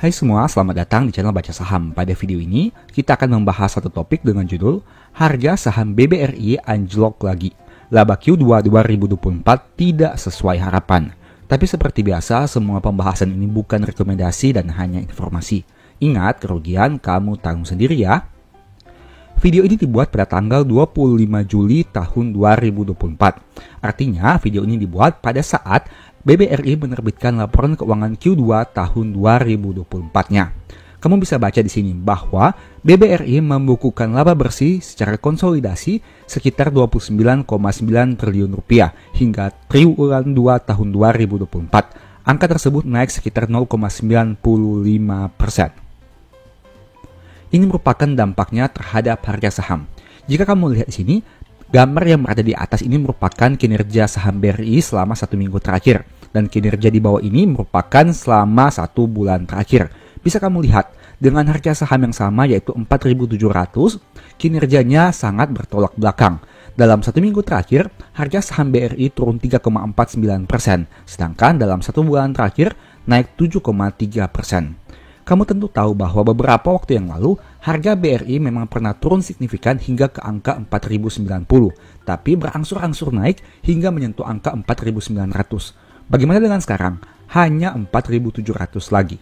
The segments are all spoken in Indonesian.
Hai semua, selamat datang di channel Baca Saham. Pada video ini, kita akan membahas satu topik dengan judul Harga saham BBRI anjlok lagi. Laba Q2 2024 tidak sesuai harapan. Tapi seperti biasa, semua pembahasan ini bukan rekomendasi dan hanya informasi. Ingat, kerugian kamu tanggung sendiri ya. Video ini dibuat pada tanggal 25 Juli tahun 2024. Artinya, video ini dibuat pada saat BBRI menerbitkan laporan keuangan Q2 tahun 2024-nya. Kamu bisa baca di sini bahwa BBRI membukukan laba bersih secara konsolidasi sekitar 29,9 triliun rupiah hingga triwulan 2 tahun 2024. Angka tersebut naik sekitar 0,95%. Ini merupakan dampaknya terhadap harga saham. Jika kamu lihat di sini, gambar yang berada di atas ini merupakan kinerja saham BRI selama 1 minggu terakhir. Dan kinerja di bawah ini merupakan selama 1 bulan terakhir. Bisa kamu lihat, dengan harga saham yang sama yaitu 4.700, kinerjanya sangat bertolak belakang. Dalam 1 minggu terakhir, harga saham BRI turun 3,49%, sedangkan dalam 1 bulan terakhir naik 7,3%. Kamu tentu tahu bahwa beberapa waktu yang lalu, harga BRI memang pernah turun signifikan hingga ke angka 4.090, tapi berangsur-angsur naik hingga menyentuh angka 4.900. Bagaimana dengan sekarang? Hanya 4.700 lagi.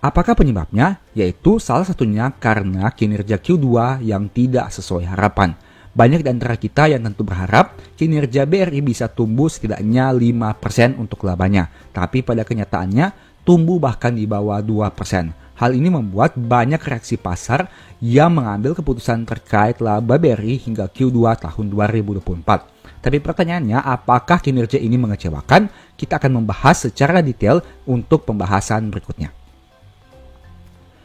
Apakah penyebabnya? Yaitu salah satunya karena kinerja Q2 yang tidak sesuai harapan. Banyak di antara kita yang tentu berharap kinerja BRI bisa tumbuh setidaknya 5% untuk labanya. Tapi pada kenyataannya, tumbuh bahkan di bawah 2%. Hal ini membuat banyak reaksi pasar yang mengambil keputusan terkait laba BRI hingga Q2 tahun 2024. Tapi pertanyaannya, apakah kinerja ini mengecewakan? Kita akan membahas secara detail untuk pembahasan berikutnya.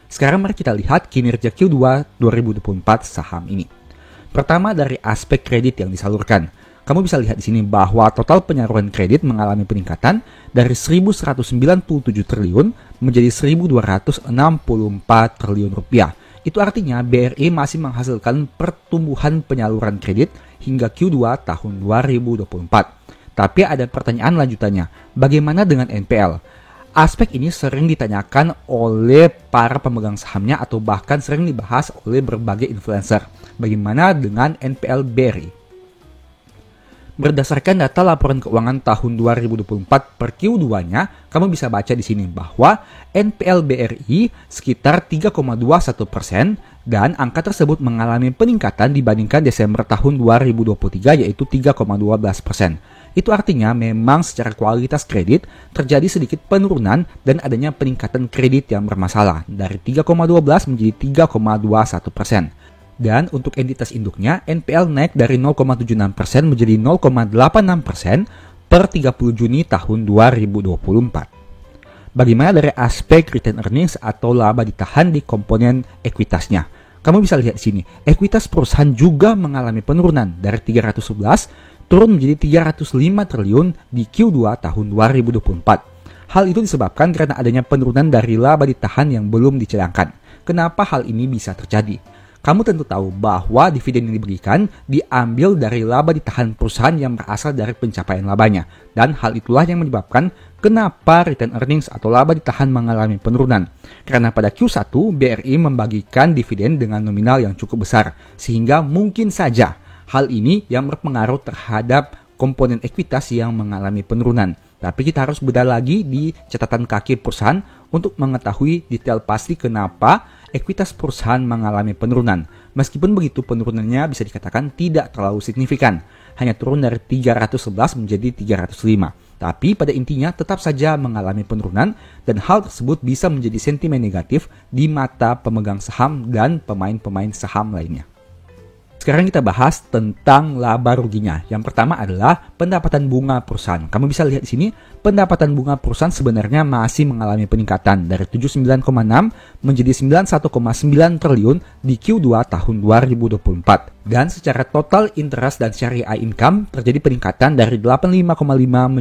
Sekarang mari kita lihat kinerja Q2 2024 saham ini. Pertama dari aspek kredit yang disalurkan. Kamu bisa lihat di sini bahwa total penyaluran kredit mengalami peningkatan dari 1.197 triliun menjadi 1.264 triliun rupiah. Itu artinya BRI masih menghasilkan pertumbuhan penyaluran kredit hingga Q2 tahun 2024. Tapi ada pertanyaan lanjutannya, bagaimana dengan NPL? Aspek ini sering ditanyakan oleh para pemegang sahamnya atau bahkan sering dibahas oleh berbagai influencer. Bagaimana dengan NPL BRI? Berdasarkan data laporan keuangan tahun 2024 per Q2-nya, kamu bisa baca di sini bahwa NPL BRI sekitar 3,21% dan angka tersebut mengalami peningkatan dibandingkan Desember tahun 2023 yaitu 3,12%. Itu artinya memang secara kualitas kredit terjadi sedikit penurunan dan adanya peningkatan kredit yang bermasalah dari 3,12 menjadi 3,21%. Dan untuk entitas induknya, NPL naik dari 0,76% menjadi 0,86% per 30 Juni tahun 2024. Bagaimana dari aspek return earnings atau laba ditahan di komponen ekuitasnya? Kamu bisa lihat di sini, ekuitas perusahaan juga mengalami penurunan dari 311 turun menjadi 305 triliun di Q2 tahun 2024. Hal itu disebabkan karena adanya penurunan dari laba ditahan yang belum dicadangkan. Kenapa hal ini bisa terjadi? Kamu tentu tahu bahwa dividen yang diberikan diambil dari laba ditahan perusahaan yang berasal dari pencapaian labanya. Dan hal itulah yang menyebabkan kenapa return earnings atau laba ditahan mengalami penurunan. Karena pada Q1, BRI membagikan dividen dengan nominal yang cukup besar. Sehingga mungkin saja hal ini yang berpengaruh terhadap komponen ekuitas yang mengalami penurunan. Tapi kita harus bedah lagi di catatan kaki perusahaan untuk mengetahui detail pasti kenapa ekuitas perusahaan mengalami penurunan. Meskipun begitu penurunannya bisa dikatakan tidak terlalu signifikan. Hanya turun dari 311 menjadi 305. Tapi pada intinya tetap saja mengalami penurunan dan hal tersebut bisa menjadi sentimen negatif di mata pemegang saham dan pemain-pemain saham lainnya. Sekarang kita bahas tentang laba ruginya. Yang pertama adalah pendapatan bunga perusahaan. Kamu bisa lihat di sini, pendapatan bunga perusahaan sebenarnya masih mengalami peningkatan dari 79,6 menjadi 91,9 triliun di Q2 tahun 2024. Dan secara total interest dan syariah income terjadi peningkatan dari 85,5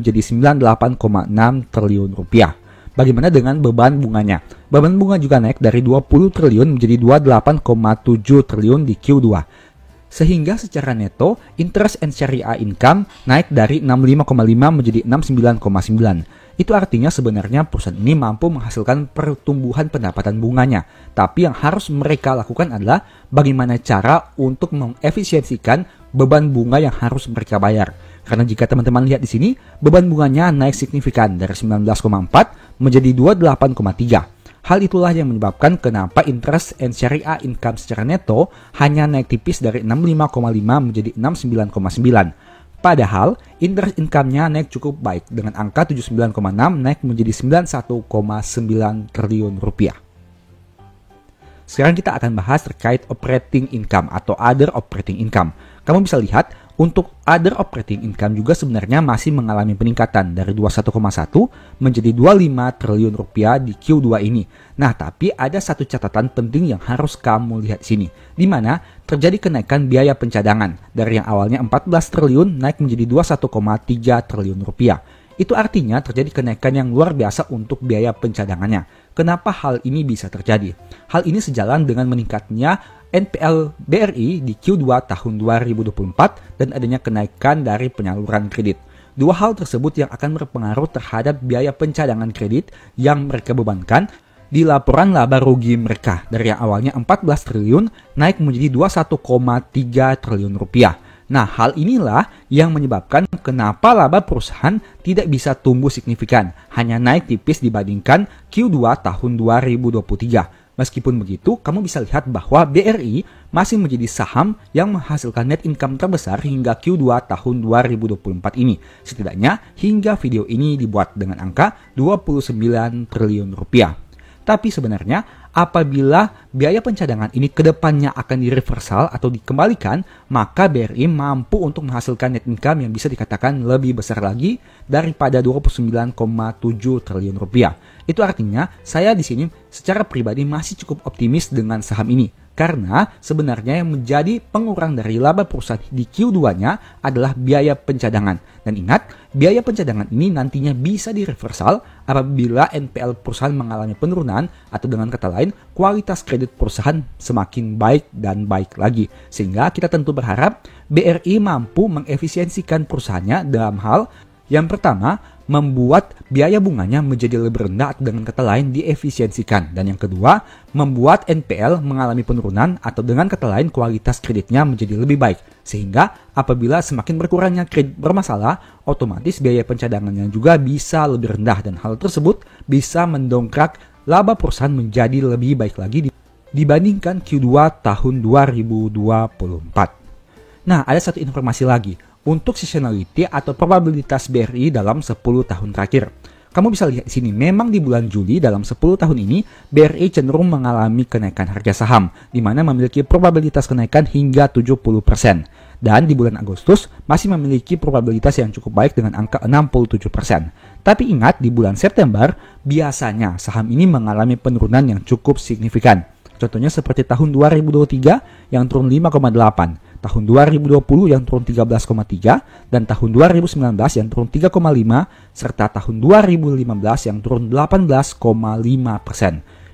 menjadi 98,6 triliun rupiah. Bagaimana dengan beban bunganya? Beban bunga juga naik dari 20 triliun menjadi 28,7 triliun di Q2. Sehingga secara neto, interest and syariah income naik dari 65,5 menjadi 69,9. Itu artinya sebenarnya perusahaan ini mampu menghasilkan pertumbuhan pendapatan bunganya. Tapi yang harus mereka lakukan adalah bagaimana cara untuk mengefisiensikan beban bunga yang harus mereka bayar. Karena jika teman-teman lihat di sini, beban bunganya naik signifikan dari 19,4 menjadi 28,3. Hal itulah yang menyebabkan kenapa interest and syariah income secara neto hanya naik tipis dari 65,5 menjadi 69,9. Padahal, interest income-nya naik cukup baik dengan angka 79,6 naik menjadi 91,9 triliun rupiah. Sekarang kita akan bahas terkait operating income atau other operating income. Kamu bisa lihat, untuk other operating income juga sebenarnya masih mengalami peningkatan dari 21,1 menjadi 25 triliun rupiah di Q2 ini. Nah, tapi ada satu catatan penting yang harus kamu lihat di sini, di mana terjadi kenaikan biaya pencadangan dari yang awalnya 14 triliun naik menjadi 21,3 triliun rupiah. Itu artinya terjadi kenaikan yang luar biasa untuk biaya pencadangannya. Kenapa hal ini bisa terjadi? Hal ini sejalan dengan meningkatnya NPL BRI di Q2 tahun 2024 dan adanya kenaikan dari penyaluran kredit. Dua hal tersebut yang akan berpengaruh terhadap biaya pencadangan kredit yang mereka bebankan di laporan laba rugi mereka dari yang awalnya 14 triliun naik menjadi 21,3 triliun rupiah. Nah, hal inilah yang menyebabkan kenapa laba perusahaan tidak bisa tumbuh signifikan, hanya naik tipis dibandingkan Q2 tahun 2023. Meskipun begitu, kamu bisa lihat bahwa BRI masih menjadi saham yang menghasilkan net income terbesar hingga Q2 tahun 2024 ini. Setidaknya hingga video ini dibuat dengan angka 29 triliun rupiah. Tapi sebenarnya apabila biaya pencadangan ini kedepannya akan direversal atau dikembalikan, maka BRI mampu untuk menghasilkan net income yang bisa dikatakan lebih besar lagi daripada 29,7 triliun rupiah. Itu artinya saya di sini secara pribadi masih cukup optimis dengan saham ini. Karena sebenarnya yang menjadi pengurang dari laba perusahaan di Q2-nya adalah biaya pencadangan. Dan ingat, biaya pencadangan ini nantinya bisa direversal apabila NPL perusahaan mengalami penurunan atau dengan kata lain, kualitas kredit perusahaan semakin baik dan baik lagi. Sehingga kita tentu berharap BRI mampu mengefisiensikan perusahaannya dalam hal yang pertama, membuat biaya bunganya menjadi lebih rendah atau dengan kata lain diefisiensikan. Dan yang kedua, membuat NPL mengalami penurunan atau dengan kata lain kualitas kreditnya menjadi lebih baik. Sehingga apabila semakin berkurangnya kredit bermasalah, otomatis biaya pencadangannya juga bisa lebih rendah. Dan hal tersebut bisa mendongkrak laba perusahaan menjadi lebih baik lagi dibandingkan Q2 tahun 2024. Nah, ada satu informasi lagi. Untuk seasonality atau probabilitas BRI dalam 10 tahun terakhir. Kamu bisa lihat di sini, memang di bulan Juli dalam 10 tahun ini, BRI cenderung mengalami kenaikan harga saham, di mana memiliki probabilitas kenaikan hingga 70%. Dan di bulan Agustus, masih memiliki probabilitas yang cukup baik dengan angka 67%. Tapi ingat, di bulan September, biasanya saham ini mengalami penurunan yang cukup signifikan. Contohnya seperti tahun 2023 yang turun 5,8%. Tahun 2020 yang turun 13,3, dan tahun 2019 yang turun 3,5, serta tahun 2015 yang turun 18,5%.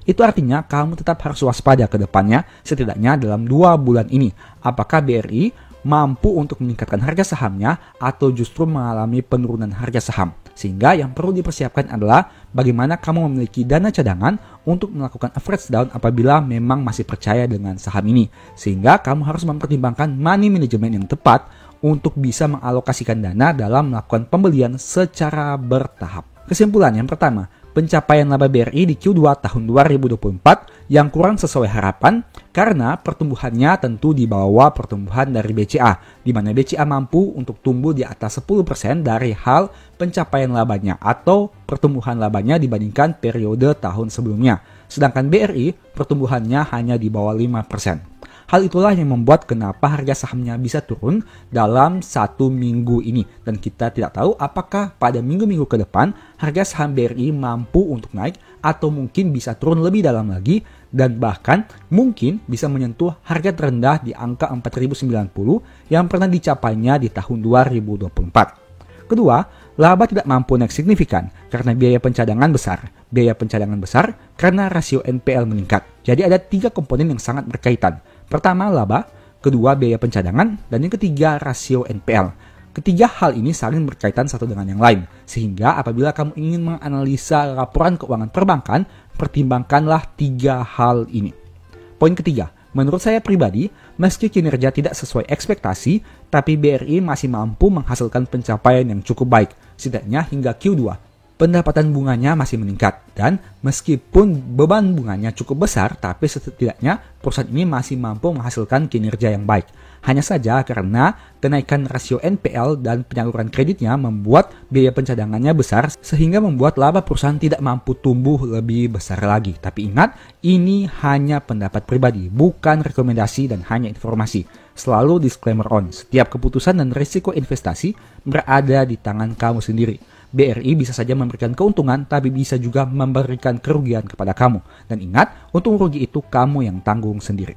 Itu artinya kamu tetap harus waspada ke depannya setidaknya dalam 2 bulan ini. Apakah BRI mampu untuk meningkatkan harga sahamnya atau justru mengalami penurunan harga saham. Sehingga yang perlu dipersiapkan adalah bagaimana kamu memiliki dana cadangan untuk melakukan average down apabila memang masih percaya dengan saham ini. Sehingga kamu harus mempertimbangkan money management yang tepat untuk bisa mengalokasikan dana dalam melakukan pembelian secara bertahap. Kesimpulan yang pertama, pencapaian laba BRI di Q2 tahun 2024 yang kurang sesuai harapan karena pertumbuhannya tentu di bawah pertumbuhan dari BCA, di mana BCA mampu untuk tumbuh di atas 10% dari hal pencapaian labanya atau pertumbuhan labanya dibandingkan periode tahun sebelumnya. Sedangkan BRI pertumbuhannya hanya di bawah 5%. Hal itulah yang membuat kenapa harga sahamnya bisa turun dalam 1 minggu ini. Dan kita tidak tahu apakah pada minggu-minggu ke depan harga saham BRI mampu untuk naik atau mungkin bisa turun lebih dalam lagi dan bahkan mungkin bisa menyentuh harga terendah di angka 4.090 yang pernah dicapainya di tahun 2024. Kedua, laba tidak mampu naik signifikan karena biaya pencadangan besar. Biaya pencadangan besar karena rasio NPL meningkat. Jadi ada 3 komponen yang sangat berkaitan. Pertama, laba, kedua, biaya pencadangan, dan yang ketiga, rasio NPL. Ketiga hal ini saling berkaitan satu dengan yang lain, sehingga apabila kamu ingin menganalisa laporan keuangan perbankan, pertimbangkanlah tiga hal ini. Poin ketiga, menurut saya pribadi, meski kinerja tidak sesuai ekspektasi, tapi BRI masih mampu menghasilkan pencapaian yang cukup baik, setidaknya hingga Q2. Pendapatan bunganya masih meningkat, dan meskipun beban bunganya cukup besar, tapi setidaknya perusahaan ini masih mampu menghasilkan kinerja yang baik. Hanya saja karena kenaikan rasio NPL dan penyaluran kreditnya membuat biaya pencadangannya besar, sehingga membuat laba perusahaan tidak mampu tumbuh lebih besar lagi. Tapi ingat, ini hanya pendapat pribadi, bukan rekomendasi dan hanya informasi. Selalu disclaimer on, setiap keputusan dan risiko investasi berada di tangan kamu sendiri. BRI bisa saja memberikan keuntungan, tapi bisa juga memberikan kerugian kepada kamu. Dan ingat, untung rugi itu kamu yang tanggung sendiri.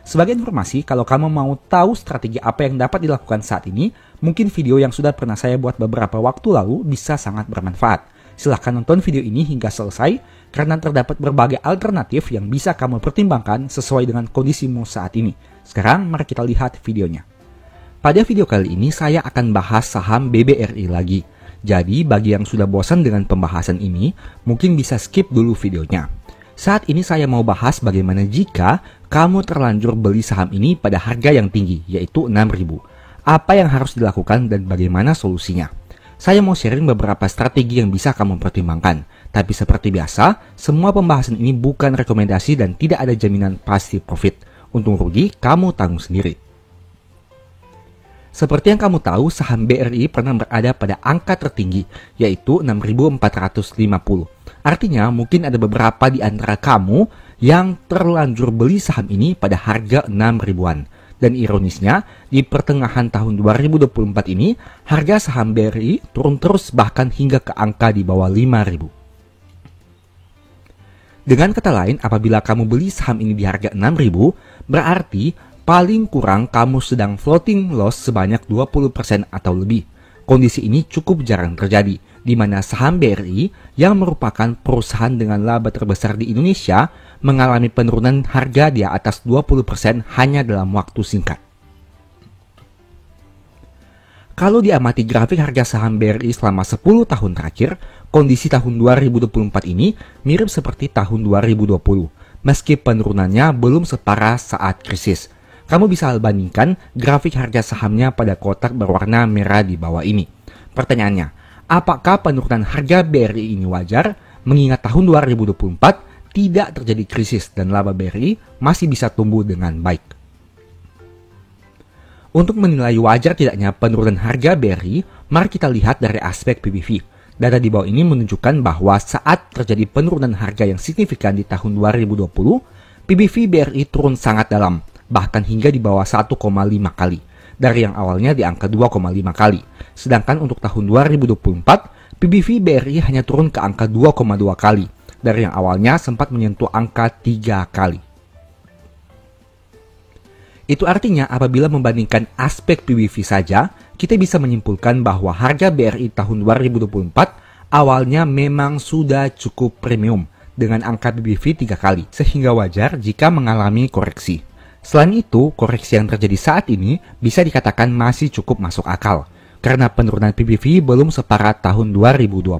Sebagai informasi, kalau kamu mau tahu strategi apa yang dapat dilakukan saat ini, mungkin video yang sudah pernah saya buat beberapa waktu lalu bisa sangat bermanfaat. Silahkan nonton video ini hingga selesai, karena terdapat berbagai alternatif yang bisa kamu pertimbangkan sesuai dengan kondisimu saat ini. Sekarang, mari kita lihat videonya. Pada video kali ini, saya akan bahas saham BBRI lagi. Jadi, bagi yang sudah bosan dengan pembahasan ini, mungkin bisa skip dulu videonya. Saat ini saya mau bahas bagaimana jika kamu terlanjur beli saham ini pada harga yang tinggi, yaitu 6.000. Apa yang harus dilakukan dan bagaimana solusinya? Saya mau sharing beberapa strategi yang bisa kamu pertimbangkan. Tapi seperti biasa, semua pembahasan ini bukan rekomendasi dan tidak ada jaminan pasti profit. Untung rugi, kamu tanggung sendiri. Seperti yang kamu tahu, saham BRI pernah berada pada angka tertinggi, yaitu 6.450. Artinya, mungkin ada beberapa di antara kamu yang terlanjur beli saham ini pada harga 6.000-an. Dan ironisnya, di pertengahan tahun 2024 ini, harga saham BRI turun terus bahkan hingga ke angka di bawah 5.000. Dengan kata lain, apabila kamu beli saham ini di harga 6.000, berarti paling kurang kamu sedang floating loss sebanyak 20% atau lebih. Kondisi ini cukup jarang terjadi, di mana saham BRI yang merupakan perusahaan dengan laba terbesar di Indonesia mengalami penurunan harga di atas 20% hanya dalam waktu singkat. Kalau diamati grafik harga saham BRI selama 10 tahun terakhir, kondisi tahun 2024 ini mirip seperti tahun 2020, meski penurunannya belum separah saat krisis. Kamu bisa bandingkan grafik harga sahamnya pada kotak berwarna merah di bawah ini. Pertanyaannya, apakah penurunan harga BRI ini wajar? Mengingat tahun 2024 tidak terjadi krisis dan laba BRI masih bisa tumbuh dengan baik. Untuk menilai wajar tidaknya penurunan harga BRI, mari kita lihat dari aspek PBV. Data di bawah ini menunjukkan bahwa saat terjadi penurunan harga yang signifikan di tahun 2020, PBV BRI turun sangat dalam, bahkan hingga di bawah 1,5 kali, dari yang awalnya di angka 2,5 kali. Sedangkan untuk tahun 2024, PBV BRI hanya turun ke angka 2,2 kali, dari yang awalnya sempat menyentuh angka 3 kali. Itu artinya apabila membandingkan aspek PBV saja, kita bisa menyimpulkan bahwa harga BRI tahun 2024 awalnya memang sudah cukup premium, dengan angka PBV 3 kali, sehingga wajar jika mengalami koreksi. Selain itu, koreksi yang terjadi saat ini bisa dikatakan masih cukup masuk akal, karena penurunan PBV belum separah tahun 2020.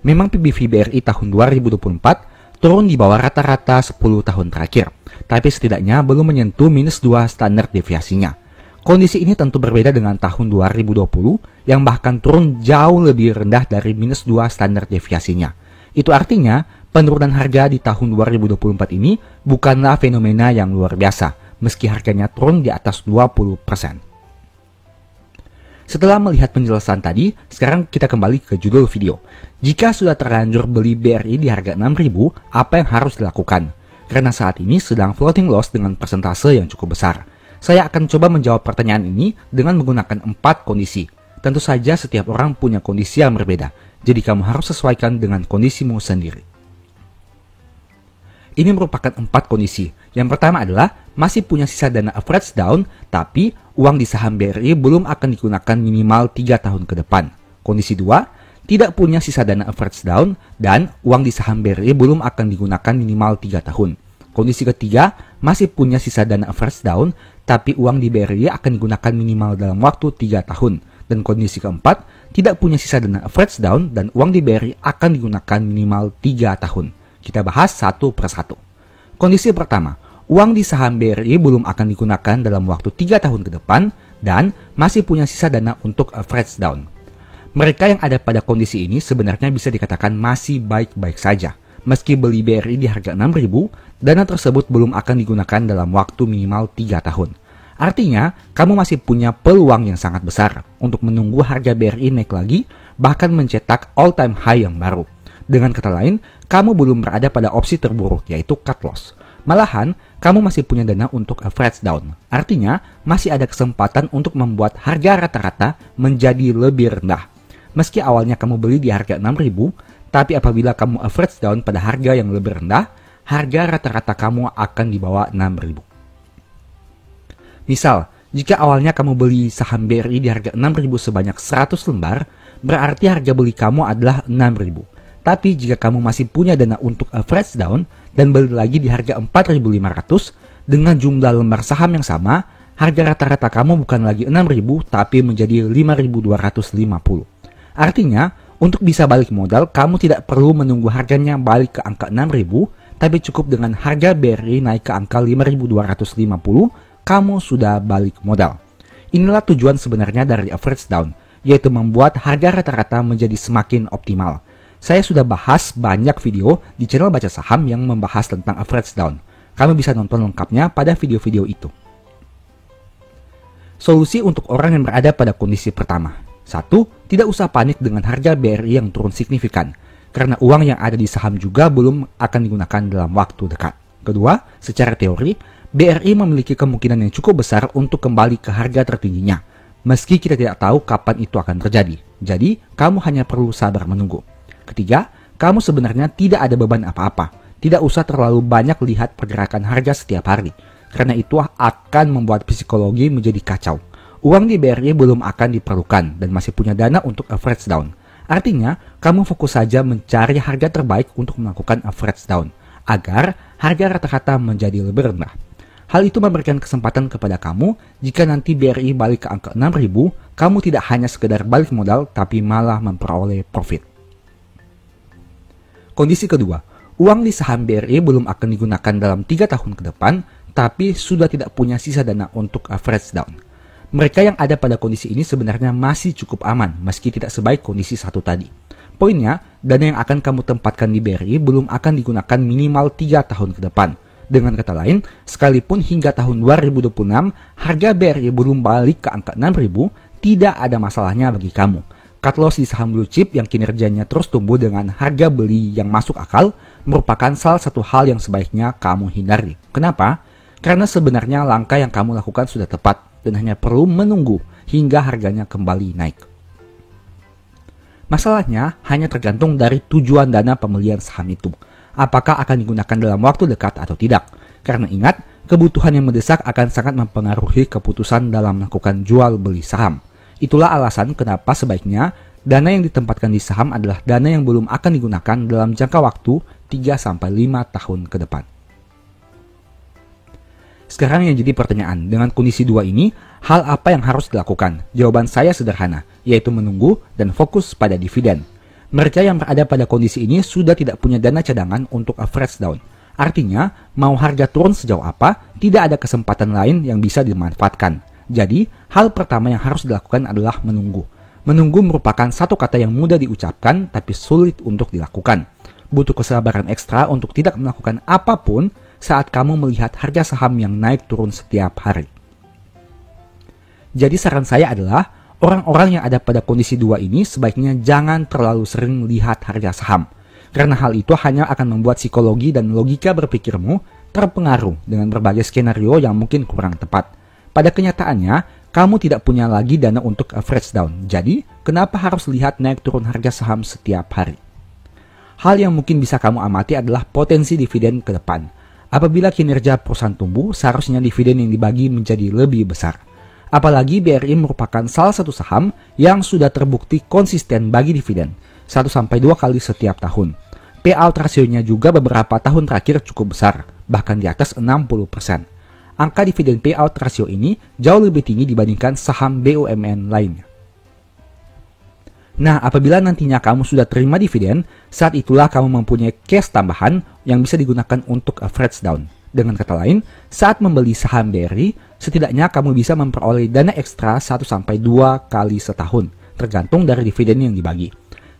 Memang PBV BRI tahun 2024 turun di bawah rata-rata 10 tahun terakhir, tapi setidaknya belum menyentuh minus 2 standar deviasinya. Kondisi ini tentu berbeda dengan tahun 2020 yang bahkan turun jauh lebih rendah dari minus 2 standar deviasinya. Itu artinya, penurunan harga di tahun 2024 ini bukanlah fenomena yang luar biasa, meski harganya turun di atas 20%. Setelah melihat penjelasan tadi, sekarang kita kembali ke judul video. Jika sudah terlanjur beli BRI di harga 6.000, apa yang harus dilakukan? Karena saat ini sedang floating loss dengan persentase yang cukup besar. Saya akan coba menjawab pertanyaan ini dengan menggunakan 4 kondisi. Tentu saja setiap orang punya kondisi yang berbeda, jadi kamu harus sesuaikan dengan kondisimu sendiri. Ini merupakan 4 kondisi. Yang pertama adalah masih punya sisa dana average down, tapi uang di saham BRI belum akan digunakan minimal 3 tahun ke depan. Kondisi 2, tidak punya sisa dana average down, dan uang di saham BRI belum akan digunakan minimal 3 tahun. Kondisi ketiga, masih punya sisa dana average down, tapi uang di BRI akan digunakan minimal dalam waktu 3 tahun. Dan kondisi keempat, tidak punya sisa dana average down dan uang di BRI akan digunakan minimal 3 tahun. Kita bahas satu persatu. Kondisi pertama, uang di saham BRI belum akan digunakan dalam waktu 3 tahun ke depan dan masih punya sisa dana untuk average down. Mereka yang ada pada kondisi ini sebenarnya bisa dikatakan masih baik-baik saja. Meski beli BRI di harga 6.000, dana tersebut belum akan digunakan dalam waktu minimal 3 tahun. Artinya, kamu masih punya peluang yang sangat besar untuk menunggu harga BRI naik lagi, bahkan mencetak all-time high yang baru. Dengan kata lain, kamu belum berada pada opsi terburuk, yaitu cut loss. Malahan, kamu masih punya dana untuk average down. Artinya, masih ada kesempatan untuk membuat harga rata-rata menjadi lebih rendah. Meski awalnya kamu beli di harga 6.000, tapi apabila kamu average down pada harga yang lebih rendah, harga rata-rata kamu akan di bawah 6.000. Misal, jika awalnya kamu beli saham BRI di harga 6.000 sebanyak 100 lembar, berarti harga beli kamu adalah 6.000. Tapi jika kamu masih punya dana untuk average down dan beli lagi di harga 4.500 dengan jumlah lembar saham yang sama, harga rata-rata kamu bukan lagi 6.000 tapi menjadi 5.250. Artinya, untuk bisa balik modal, kamu tidak perlu menunggu harganya balik ke angka 6.000, tapi cukup dengan harga BRI naik ke angka 5.250, kamu sudah balik modal. Inilah tujuan sebenarnya dari average down, yaitu membuat harga rata-rata menjadi semakin optimal. Saya sudah bahas banyak video di channel Baca Saham yang membahas tentang average down. Kamu bisa nonton lengkapnya pada video-video itu. Solusi untuk orang yang berada pada kondisi pertama. 1. Tidak usah panik dengan harga BRI yang turun signifikan, karena uang yang ada di saham juga belum akan digunakan dalam waktu dekat. Kedua, secara teori, BRI memiliki kemungkinan yang cukup besar untuk kembali ke harga tertingginya, meski kita tidak tahu kapan itu akan terjadi. Jadi, kamu hanya perlu sabar menunggu. Ketiga, kamu sebenarnya tidak ada beban apa-apa. Tidak usah terlalu banyak lihat pergerakan harga setiap hari, karena itu akan membuat psikologi menjadi kacau. Uang di BRI belum akan diperlukan dan masih punya dana untuk average down. Artinya, kamu fokus saja mencari harga terbaik untuk melakukan average down, agar harga rata-rata menjadi lebih rendah. Hal itu memberikan kesempatan kepada kamu jika nanti BRI balik ke angka 6.000, kamu tidak hanya sekedar balik modal tapi malah memperoleh profit. Kondisi kedua, uang di saham BRI belum akan digunakan dalam 3 tahun ke depan tapi sudah tidak punya sisa dana untuk average down. Mereka yang ada pada kondisi ini sebenarnya masih cukup aman meski tidak sebaik kondisi satu tadi. Poinnya, dana yang akan kamu tempatkan di BRI belum akan digunakan minimal 3 tahun ke depan. Dengan kata lain, sekalipun hingga tahun 2026 harga BRI belum balik ke angka 6.000, tidak ada masalahnya bagi kamu. Cut loss di saham blue chip yang kinerjanya terus tumbuh dengan harga beli yang masuk akal merupakan salah satu hal yang sebaiknya kamu hindari. Kenapa? Karena sebenarnya langkah yang kamu lakukan sudah tepat dan hanya perlu menunggu hingga harganya kembali naik. Masalahnya hanya tergantung dari tujuan dana pembelian saham itu. Apakah akan digunakan dalam waktu dekat atau tidak. Karena ingat, kebutuhan yang mendesak akan sangat mempengaruhi keputusan dalam melakukan jual beli saham. Itulah alasan kenapa sebaiknya dana yang ditempatkan di saham adalah dana yang belum akan digunakan dalam jangka waktu 3-5 tahun ke depan. Sekarang yang jadi pertanyaan, dengan kondisi dua ini, hal apa yang harus dilakukan? Jawaban saya sederhana, yaitu menunggu dan fokus pada dividen. Mereka yang berada pada kondisi ini sudah tidak punya dana cadangan untuk average down. Artinya, mau harga turun sejauh apa, tidak ada kesempatan lain yang bisa dimanfaatkan. Jadi, hal pertama yang harus dilakukan adalah menunggu. Menunggu merupakan satu kata yang mudah diucapkan tapi sulit untuk dilakukan. Butuh kesabaran ekstra untuk tidak melakukan apapun saat kamu melihat harga saham yang naik turun setiap hari. Jadi saran saya adalah, orang-orang yang ada pada kondisi dua ini sebaiknya jangan terlalu sering lihat harga saham. Karena hal itu hanya akan membuat psikologi dan logika berpikirmu terpengaruh dengan berbagai skenario yang mungkin kurang tepat. Pada kenyataannya, kamu tidak punya lagi dana untuk average down. Jadi, kenapa harus lihat naik turun harga saham setiap hari? Hal yang mungkin bisa kamu amati adalah potensi dividen ke depan. Apabila kinerja perusahaan tumbuh, seharusnya dividen yang dibagi menjadi lebih besar. Apalagi BRI merupakan salah satu saham yang sudah terbukti konsisten bagi dividen, 1-2 kali setiap tahun. Payout rasionya juga beberapa tahun terakhir cukup besar, bahkan di atas 60%. Angka dividen payout rasio ini jauh lebih tinggi dibandingkan saham BUMN lainnya. Nah, apabila nantinya kamu sudah terima dividen, saat itulah kamu mempunyai cash tambahan yang bisa digunakan untuk average down. Dengan kata lain, saat membeli saham BRI, setidaknya kamu bisa memperoleh dana ekstra 1-2 kali setahun, tergantung dari dividen yang dibagi.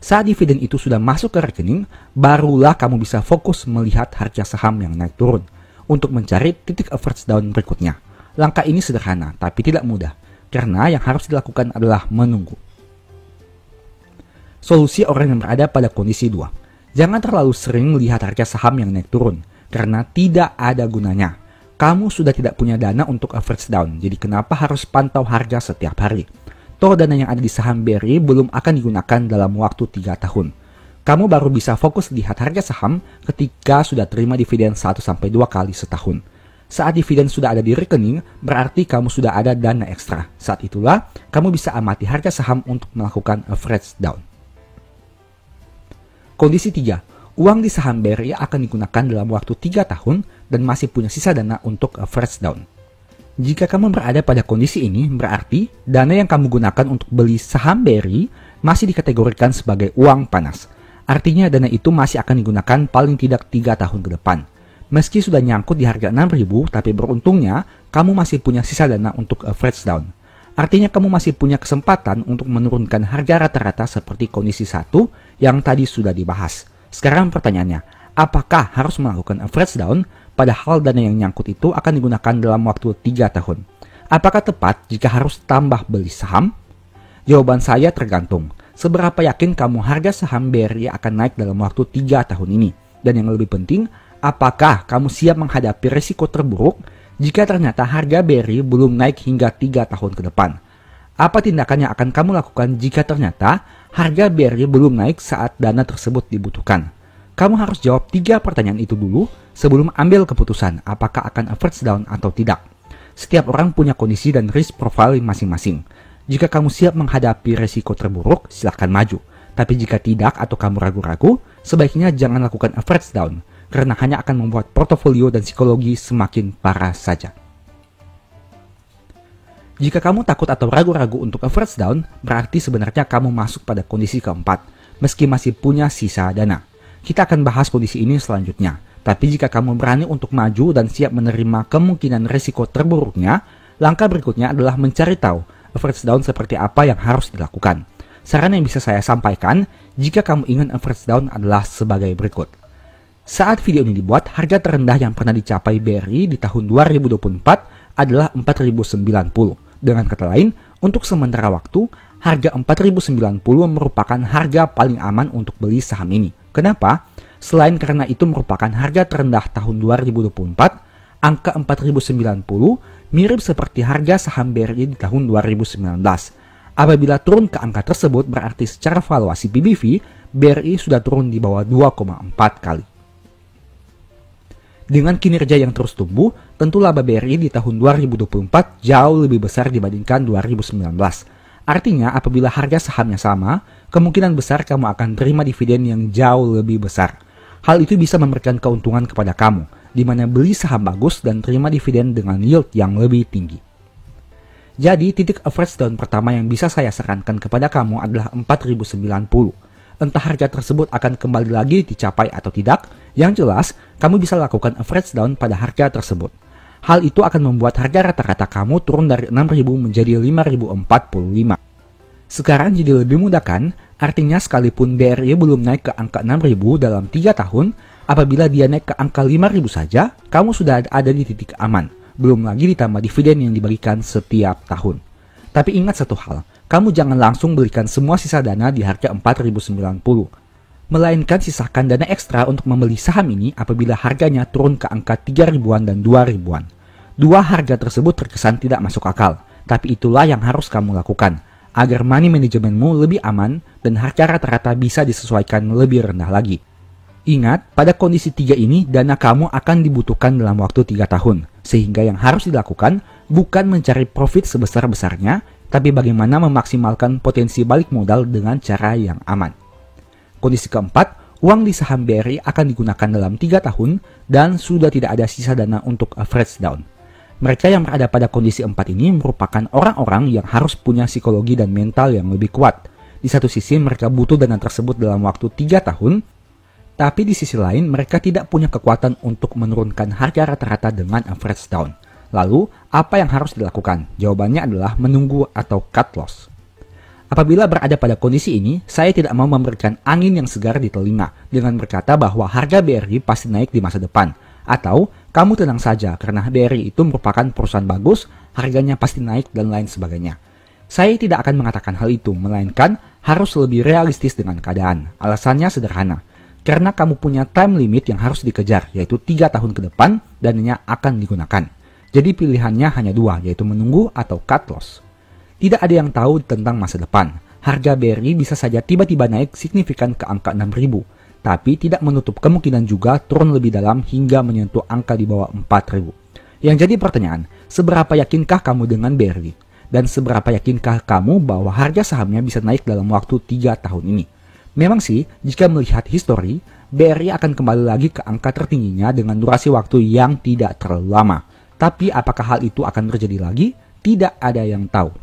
Saat dividen itu sudah masuk ke rekening, barulah kamu bisa fokus melihat harga saham yang naik turun untuk mencari titik average down berikutnya. Langkah ini sederhana, tapi tidak mudah, karena yang harus dilakukan adalah menunggu. Solusi orang yang berada pada kondisi 2. Jangan terlalu sering melihat harga saham yang naik turun, karena tidak ada gunanya. Kamu sudah tidak punya dana untuk average down, jadi kenapa harus pantau harga setiap hari? Toh dana yang ada di saham BRI belum akan digunakan dalam waktu 3 tahun. Kamu baru bisa fokus lihat harga saham ketika sudah terima dividen 1-2 kali setahun. Saat dividen sudah ada di rekening, berarti kamu sudah ada dana ekstra. Saat itulah, kamu bisa amati harga saham untuk melakukan average down. Kondisi 3. Uang di saham BRI akan digunakan dalam waktu 3 tahun dan masih punya sisa dana untuk average down. Jika kamu berada pada kondisi ini, berarti dana yang kamu gunakan untuk beli saham BRI masih dikategorikan sebagai uang panas. Artinya dana itu masih akan digunakan paling tidak 3 tahun ke depan. Meski sudah nyangkut di harga 6.000, tapi beruntungnya kamu masih punya sisa dana untuk average down. Artinya kamu masih punya kesempatan untuk menurunkan harga rata-rata seperti kondisi 1 yang tadi sudah dibahas. Sekarang pertanyaannya, apakah harus melakukan average down padahal dana yang nyangkut itu akan digunakan dalam waktu 3 tahun? Apakah tepat jika harus tambah beli saham? Jawaban saya tergantung. Seberapa yakin kamu harga saham BRI akan naik dalam waktu 3 tahun ini? Dan yang lebih penting, apakah kamu siap menghadapi risiko terburuk jika ternyata harga BRI belum naik hingga 3 tahun ke depan? Apa tindakan yang akan kamu lakukan jika ternyata harga BRI belum naik saat dana tersebut dibutuhkan? Kamu harus jawab 3 pertanyaan itu dulu sebelum ambil keputusan apakah akan average down atau tidak. Setiap orang punya kondisi dan risk profile masing-masing. Jika kamu siap menghadapi risiko terburuk, silahkan maju. Tapi jika tidak atau kamu ragu-ragu, sebaiknya jangan lakukan average down, karena hanya akan membuat portofolio dan psikologi semakin parah saja. Jika kamu takut atau ragu-ragu untuk average down, berarti sebenarnya kamu masuk pada kondisi keempat, meski masih punya sisa dana. Kita akan bahas kondisi ini selanjutnya, tapi jika kamu berani untuk maju dan siap menerima kemungkinan risiko terburuknya, langkah berikutnya adalah mencari tahu average down seperti apa yang harus dilakukan. Saran yang bisa saya sampaikan jika kamu ingin average down adalah sebagai berikut. Saat video ini dibuat, harga terendah yang pernah dicapai BRI di tahun 2024 adalah 4.090. Dengan kata lain, untuk sementara waktu, harga 4.090 merupakan harga paling aman untuk beli saham ini. Kenapa? Selain karena itu merupakan harga terendah tahun 2024, angka 4.090 mirip seperti harga saham BRI di tahun 2019. Apabila turun ke angka tersebut, berarti secara valuasi PBV, BRI sudah turun di bawah 2,4 kali. Dengan kinerja yang terus tumbuh, tentu laba BRI di tahun 2024 jauh lebih besar dibandingkan 2019. Artinya, apabila harga sahamnya sama, kemungkinan besar kamu akan terima dividen yang jauh lebih besar. Hal itu bisa memberikan keuntungan kepada kamu, di mana beli saham bagus dan terima dividen dengan yield yang lebih tinggi. Jadi, titik average down pertama yang bisa saya sarankan kepada kamu adalah 4.090. Entah harga tersebut akan kembali lagi dicapai atau tidak, yang jelas kamu bisa lakukan average down pada harga tersebut. Hal itu akan membuat harga rata-rata kamu turun dari 6.000 menjadi 5.045. Sekarang jadi lebih mudah kan? Artinya sekalipun BRI belum naik ke angka 6.000 dalam 3 tahun, apabila dia naik ke angka 5.000 saja, kamu sudah ada di titik aman. Belum lagi ditambah dividen yang dibagikan setiap tahun. Tapi ingat satu hal, kamu jangan langsung belikan semua sisa dana di harga 4.090. Melainkan sisakan dana ekstra untuk membeli saham ini apabila harganya turun ke angka 3.000-an dan 2.000-an. Dua harga tersebut terkesan tidak masuk akal, tapi itulah yang harus kamu lakukan, agar money managementmu lebih aman dan harga rata-rata bisa disesuaikan lebih rendah lagi. Ingat, pada kondisi 3 ini, dana kamu akan dibutuhkan dalam waktu 3 tahun, sehingga yang harus dilakukan bukan mencari profit sebesar-besarnya, tapi bagaimana memaksimalkan potensi balik modal dengan cara yang aman. Kondisi keempat, uang di saham BRI akan digunakan dalam 3 tahun dan sudah tidak ada sisa dana untuk average down. Mereka yang berada pada kondisi 4 ini merupakan orang-orang yang harus punya psikologi dan mental yang lebih kuat. Di satu sisi mereka butuh dana tersebut dalam waktu 3 tahun, tapi di sisi lain mereka tidak punya kekuatan untuk menurunkan harga rata-rata dengan average down. Lalu, apa yang harus dilakukan? Jawabannya adalah menunggu atau cut loss. Apabila berada pada kondisi ini, saya tidak mau memberikan angin yang segar di telinga dengan berkata bahwa harga BRI pasti naik di masa depan. Atau, kamu tenang saja karena BRI itu merupakan perusahaan bagus, harganya pasti naik dan lain sebagainya. Saya tidak akan mengatakan hal itu, melainkan harus lebih realistis dengan keadaan. Alasannya sederhana. Karena kamu punya time limit yang harus dikejar, yaitu 3 tahun ke depan, dananya akan digunakan. Jadi pilihannya hanya 2, yaitu menunggu atau cut loss. Tidak ada yang tahu tentang masa depan. Harga BRI bisa saja tiba-tiba naik signifikan ke angka 6.000, tapi tidak menutup kemungkinan juga turun lebih dalam hingga menyentuh angka di bawah 4.000. Yang jadi pertanyaan, seberapa yakinkah kamu dengan BRI? Dan seberapa yakinkah kamu bahwa harga sahamnya bisa naik dalam waktu 3 tahun ini? Memang sih, jika melihat histori, BRI akan kembali lagi ke angka tertingginya dengan durasi waktu yang tidak terlalu lama. Tapi apakah hal itu akan terjadi lagi? Tidak ada yang tahu.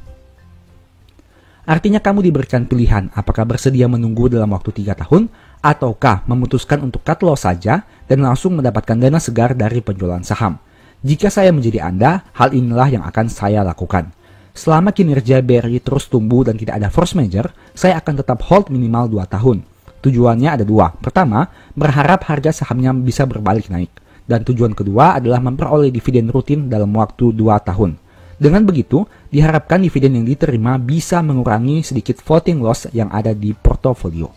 Artinya kamu diberikan pilihan apakah bersedia menunggu dalam waktu 3 tahun, ataukah memutuskan untuk cut loss saja dan langsung mendapatkan dana segar dari penjualan saham. Jika saya menjadi Anda, hal inilah yang akan saya lakukan. Selama kinerja BRI terus tumbuh dan tidak ada force major, saya akan tetap hold minimal 2 tahun. Tujuannya ada 2. Pertama, berharap harga sahamnya bisa berbalik naik. Dan tujuan kedua adalah memperoleh dividen rutin dalam waktu 2 tahun. Dengan begitu, diharapkan dividen yang diterima bisa mengurangi sedikit floating loss yang ada di portofolio.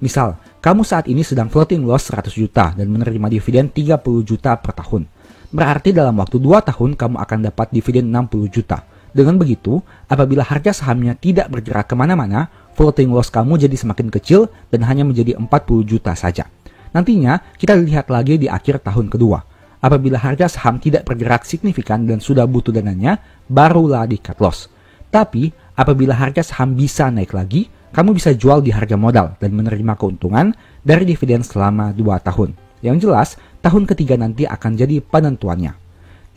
Misal, kamu saat ini sedang floating loss 100 juta dan menerima dividen 30 juta per tahun. Berarti dalam waktu 2 tahun kamu akan dapat dividen 60 juta. Dengan begitu, apabila harga sahamnya tidak bergerak kemana-mana, floating loss kamu jadi semakin kecil dan hanya menjadi 40 juta saja. Nantinya, kita lihat lagi di akhir tahun kedua. Apabila harga saham tidak bergerak signifikan dan sudah butuh dananya, barulah di cut loss. Tapi, apabila harga saham bisa naik lagi, kamu bisa jual di harga modal dan menerima keuntungan dari dividen selama 2 tahun. Yang jelas, tahun ketiga nanti akan jadi penentuannya.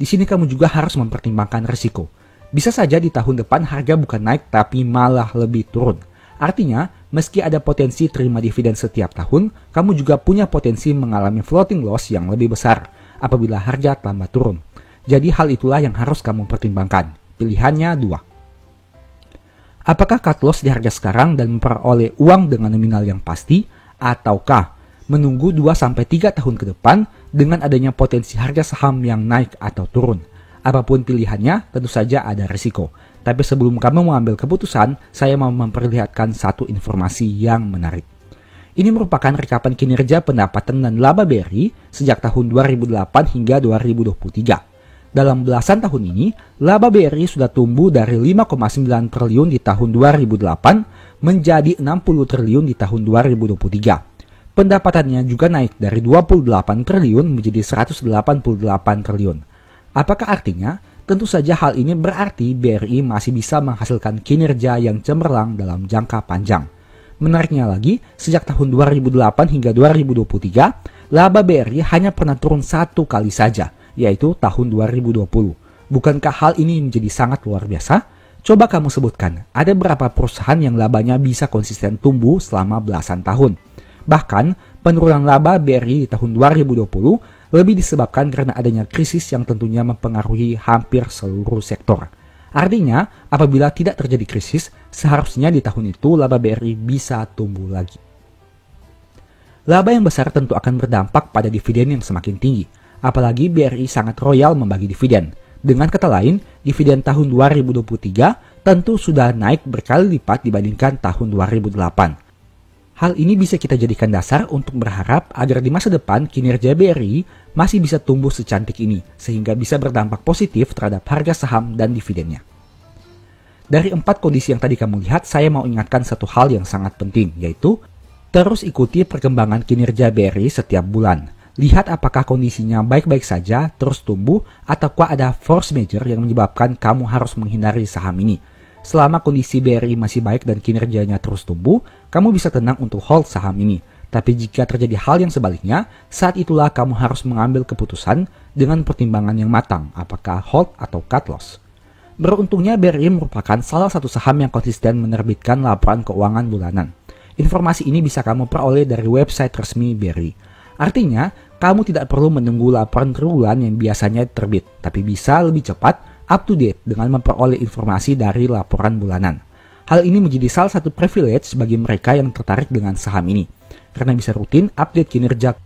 Di sini kamu juga harus mempertimbangkan risiko. Bisa saja di tahun depan harga bukan naik tapi malah lebih turun. Artinya, meski ada potensi terima dividen setiap tahun, kamu juga punya potensi mengalami floating loss yang lebih besar apabila harga tambah turun. Jadi hal itulah yang harus kamu pertimbangkan. Pilihannya 2. Apakah cut loss di harga sekarang dan memperoleh uang dengan nominal yang pasti, ataukah menunggu 2-3 tahun ke depan dengan adanya potensi harga saham yang naik atau turun? Apapun pilihannya, tentu saja ada risiko. Tapi sebelum kamu mengambil keputusan, saya mau memperlihatkan satu informasi yang menarik. Ini merupakan rekapan kinerja pendapatan dan laba BRI sejak tahun 2008 hingga 2023. Dalam belasan tahun ini, laba BRI sudah tumbuh dari 5,9 triliun di tahun 2008 menjadi 60 triliun di tahun 2023. Pendapatannya juga naik dari 28 triliun menjadi 188 triliun. Apakah artinya? Tentu saja hal ini berarti BRI masih bisa menghasilkan kinerja yang cemerlang dalam jangka panjang. Menariknya lagi, sejak tahun 2008 hingga 2023, laba BRI hanya pernah turun 1 kali saja, yaitu tahun 2020. Bukankah hal ini menjadi sangat luar biasa? Coba kamu sebutkan, ada berapa perusahaan yang labanya bisa konsisten tumbuh selama belasan tahun? Bahkan, penurunan laba BRI di tahun 2020 lebih disebabkan karena adanya krisis yang tentunya mempengaruhi hampir seluruh sektor. Artinya, apabila tidak terjadi krisis, seharusnya di tahun itu laba BRI bisa tumbuh lagi. Laba yang besar tentu akan berdampak pada dividen yang semakin tinggi, apalagi BRI sangat royal membagi dividen. Dengan kata lain, dividen tahun 2023 tentu sudah naik berkali lipat dibandingkan tahun 2008. Hal ini bisa kita jadikan dasar untuk berharap agar di masa depan kinerja BRI masih bisa tumbuh secantik ini, sehingga bisa berdampak positif terhadap harga saham dan dividennya. Dari 4 kondisi yang tadi kamu lihat, saya mau ingatkan satu hal yang sangat penting, yaitu terus ikuti perkembangan kinerja BRI setiap bulan. Lihat apakah kondisinya baik-baik saja, terus tumbuh, ataukah ada force major yang menyebabkan kamu harus menghindari saham ini. Selama kondisi BRI masih baik dan kinerjanya terus tumbuh, kamu bisa tenang untuk hold saham ini. Tapi jika terjadi hal yang sebaliknya, saat itulah kamu harus mengambil keputusan dengan pertimbangan yang matang, apakah hold atau cut loss. Beruntungnya BRI merupakan salah satu saham yang konsisten menerbitkan laporan keuangan bulanan. Informasi ini bisa kamu peroleh dari website resmi BRI. Artinya, kamu tidak perlu menunggu laporan triwulan yang biasanya terbit, tapi bisa lebih cepat up to date dengan memperoleh informasi dari laporan bulanan. Hal ini menjadi salah satu privilege bagi mereka yang tertarik dengan saham ini, karena bisa rutin update kinerja.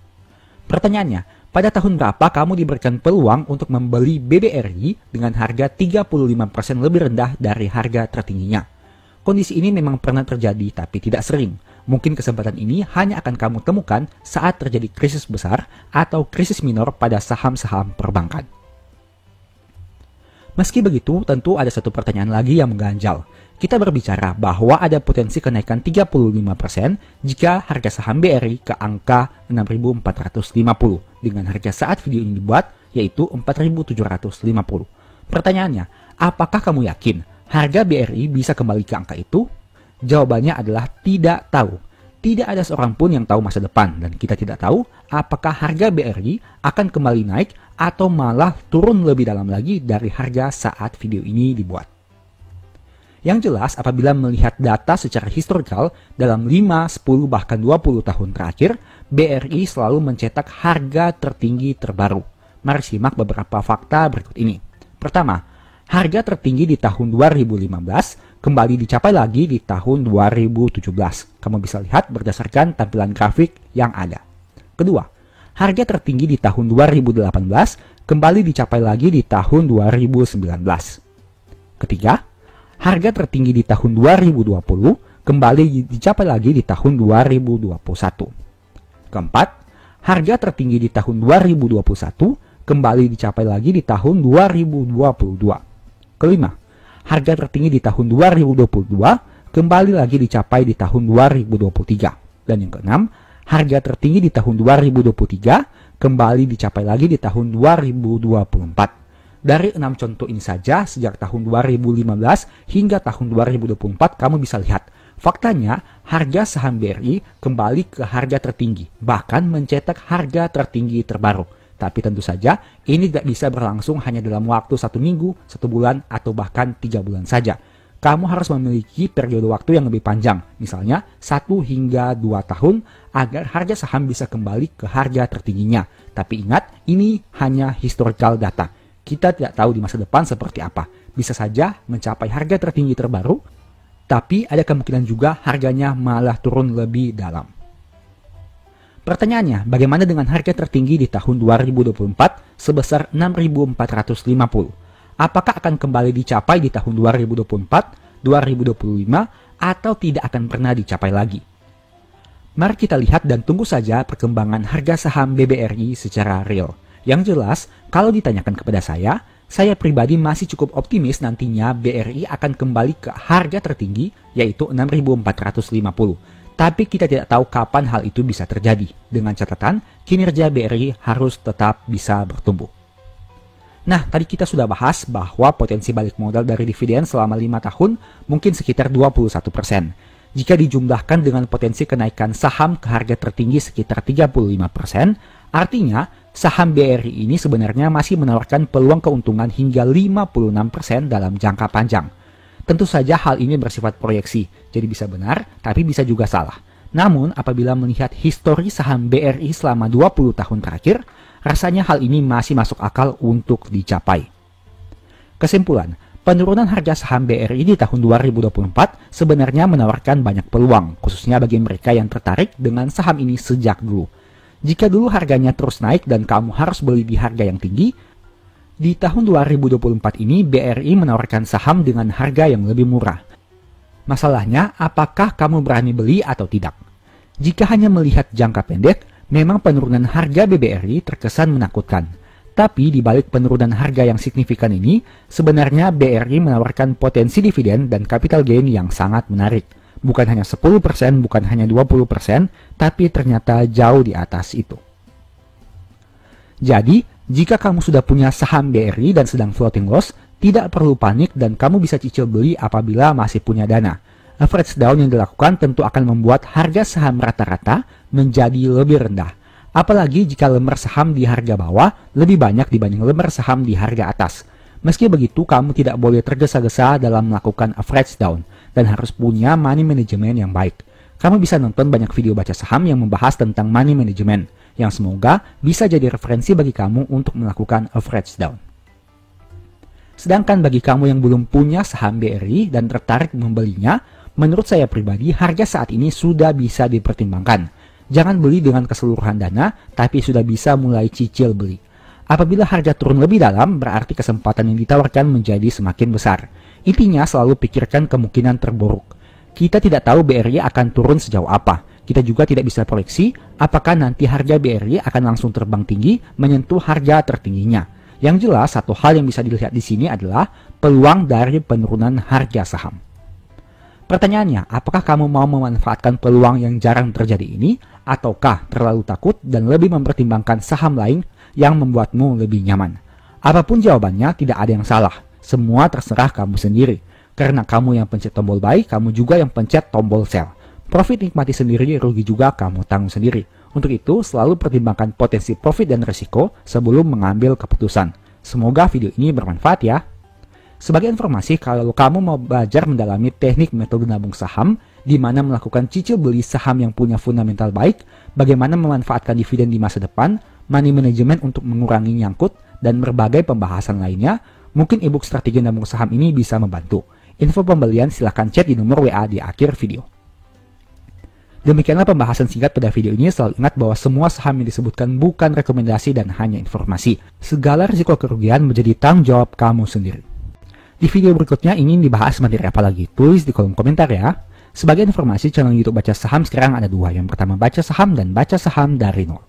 Pertanyaannya, pada tahun berapa kamu diberikan peluang untuk membeli BBRI dengan harga 35% lebih rendah dari harga tertingginya? Kondisi ini memang pernah terjadi tapi tidak sering. Mungkin kesempatan ini hanya akan kamu temukan saat terjadi krisis besar atau krisis minor pada saham-saham perbankan. Meski begitu, tentu ada satu pertanyaan lagi yang mengganjal. Kita berbicara bahwa ada potensi kenaikan 35% jika harga saham BRI ke angka 6.450 dengan harga saat video ini dibuat yaitu 4.750. Pertanyaannya, apakah kamu yakin harga BRI bisa kembali ke angka itu? Jawabannya adalah tidak tahu. Tidak ada seorang pun yang tahu masa depan dan kita tidak tahu apakah harga BRI akan kembali naik atau malah turun lebih dalam lagi dari harga saat video ini dibuat. Yang jelas, apabila melihat data secara historikal dalam 5, 10, bahkan 20 tahun terakhir, BRI selalu mencetak harga tertinggi terbaru. Mari simak beberapa fakta berikut ini. Pertama, harga tertinggi di tahun 2015 kembali dicapai lagi di tahun 2017. Kamu bisa lihat berdasarkan tampilan grafik yang ada. Kedua, harga tertinggi di tahun 2018 kembali dicapai lagi di tahun 2019. Ketiga, harga tertinggi di tahun 2020 kembali dicapai lagi di tahun 2021. Keempat, harga tertinggi di tahun 2021 kembali dicapai lagi di tahun 2022. Kelima, harga tertinggi di tahun 2022 kembali lagi dicapai di tahun 2023. Dan yang keenam, harga tertinggi di tahun 2023 kembali dicapai lagi di tahun 2024. Dari 6 contoh ini saja, sejak tahun 2015 hingga tahun 2024, kamu bisa lihat. Faktanya, harga saham BRI kembali ke harga tertinggi, bahkan mencetak harga tertinggi terbaru. Tapi tentu saja, ini tidak bisa berlangsung hanya dalam waktu 1 minggu, 1 bulan, atau bahkan 3 bulan saja. Kamu harus memiliki periode waktu yang lebih panjang, misalnya 1 hingga 2 tahun, agar harga saham bisa kembali ke harga tertingginya. Tapi ingat, ini hanya historical data. Kita tidak tahu di masa depan seperti apa. Bisa saja mencapai harga tertinggi terbaru, tapi ada kemungkinan juga harganya malah turun lebih dalam. Pertanyaannya, bagaimana dengan harga tertinggi di tahun 2024 sebesar 6.450? Apakah akan kembali dicapai di tahun 2024, 2025, atau tidak akan pernah dicapai lagi? Mari kita lihat dan tunggu saja perkembangan harga saham BBRI secara real. Yang jelas, kalau ditanyakan kepada saya pribadi masih cukup optimis nantinya BRI akan kembali ke harga tertinggi, yaitu 6.450. Tapi kita tidak tahu kapan hal itu bisa terjadi. Dengan catatan, kinerja BRI harus tetap bisa bertumbuh. Nah, tadi kita sudah bahas bahwa potensi balik modal dari dividen selama 5 tahun mungkin sekitar 21%. Jika dijumlahkan dengan potensi kenaikan saham ke harga tertinggi sekitar 35%, artinya saham BRI ini sebenarnya masih menawarkan peluang keuntungan hingga 56% dalam jangka panjang. Tentu saja hal ini bersifat proyeksi, jadi bisa benar, tapi bisa juga salah. Namun, apabila melihat histori saham BRI selama 20 tahun terakhir, rasanya hal ini masih masuk akal untuk dicapai. Kesimpulan, penurunan harga saham BRI di tahun 2024 sebenarnya menawarkan banyak peluang, khususnya bagi mereka yang tertarik dengan saham ini sejak dulu. Jika dulu harganya terus naik dan kamu harus beli di harga yang tinggi, di tahun 2024 ini BRI menawarkan saham dengan harga yang lebih murah. Masalahnya, apakah kamu berani beli atau tidak? Jika hanya melihat jangka pendek, memang penurunan harga BBRI terkesan menakutkan. Tapi di balik penurunan harga yang signifikan ini, sebenarnya BRI menawarkan potensi dividen dan capital gain yang sangat menarik. Bukan hanya 10%, bukan hanya 20%, tapi ternyata jauh di atas itu. Jadi, jika kamu sudah punya saham BRI dan sedang floating loss, tidak perlu panik dan kamu bisa cicil beli apabila masih punya dana. Average down yang dilakukan tentu akan membuat harga saham rata-rata menjadi lebih rendah. Apalagi jika lembar saham di harga bawah lebih banyak dibanding lembar saham di harga atas. Meski begitu, kamu tidak boleh tergesa-gesa dalam melakukan average down dan harus punya money management yang baik. Kamu bisa nonton banyak video baca saham yang membahas tentang money management, yang semoga bisa jadi referensi bagi kamu untuk melakukan average down. Sedangkan bagi kamu yang belum punya saham BRI dan tertarik membelinya, menurut saya pribadi harga saat ini sudah bisa dipertimbangkan. Jangan beli dengan keseluruhan dana, tapi sudah bisa mulai cicil beli. Apabila harga turun lebih dalam, berarti kesempatan yang ditawarkan menjadi semakin besar. Intinya selalu pikirkan kemungkinan terburuk. Kita tidak tahu BRI akan turun sejauh apa. Kita juga tidak bisa proyeksi apakah nanti harga BRI akan langsung terbang tinggi menyentuh harga tertingginya. Yang jelas, satu hal yang bisa dilihat di sini adalah peluang dari penurunan harga saham. Pertanyaannya, apakah kamu mau memanfaatkan peluang yang jarang terjadi ini, ataukah terlalu takut dan lebih mempertimbangkan saham lain yang membuatmu lebih nyaman? Apapun jawabannya, tidak ada yang salah. Semua terserah kamu sendiri. Karena kamu yang pencet tombol buy, kamu juga yang pencet tombol sell. Profit nikmati sendiri, rugi juga kamu tanggung sendiri. Untuk itu, selalu pertimbangkan potensi profit dan risiko sebelum mengambil keputusan. Semoga video ini bermanfaat ya. Sebagai informasi, kalau kamu mau belajar mendalami teknik metode nabung saham, di mana melakukan cicil beli saham yang punya fundamental baik, bagaimana memanfaatkan dividen di masa depan, money management untuk mengurangi nyangkut, dan berbagai pembahasan lainnya, mungkin ebook strategi nabung saham ini bisa membantu. Info pembelian silahkan chat di nomor WA di akhir video. Demikianlah pembahasan singkat pada video ini. Selalu ingat bahwa semua saham yang disebutkan bukan rekomendasi dan hanya informasi. Segala risiko kerugian menjadi tanggung jawab kamu sendiri. Di video berikutnya ingin dibahas materi apa lagi? Tulis di kolom komentar ya. Sebagai informasi, channel YouTube Baca Saham sekarang ada dua. Yang pertama Baca Saham dan Baca Saham dari Nol.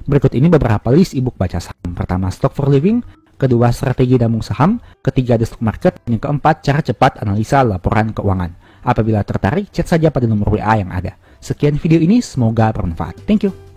Berikut ini beberapa list ebook baca saham. Pertama, Stock for Living. Kedua, Strategi Nabung Saham. Ketiga, The Stock Market. Dan yang keempat, Cara Cepat Analisa Laporan Keuangan. Apabila tertarik, chat saja pada nomor WA yang ada. Sekian video ini, semoga bermanfaat. Thank you.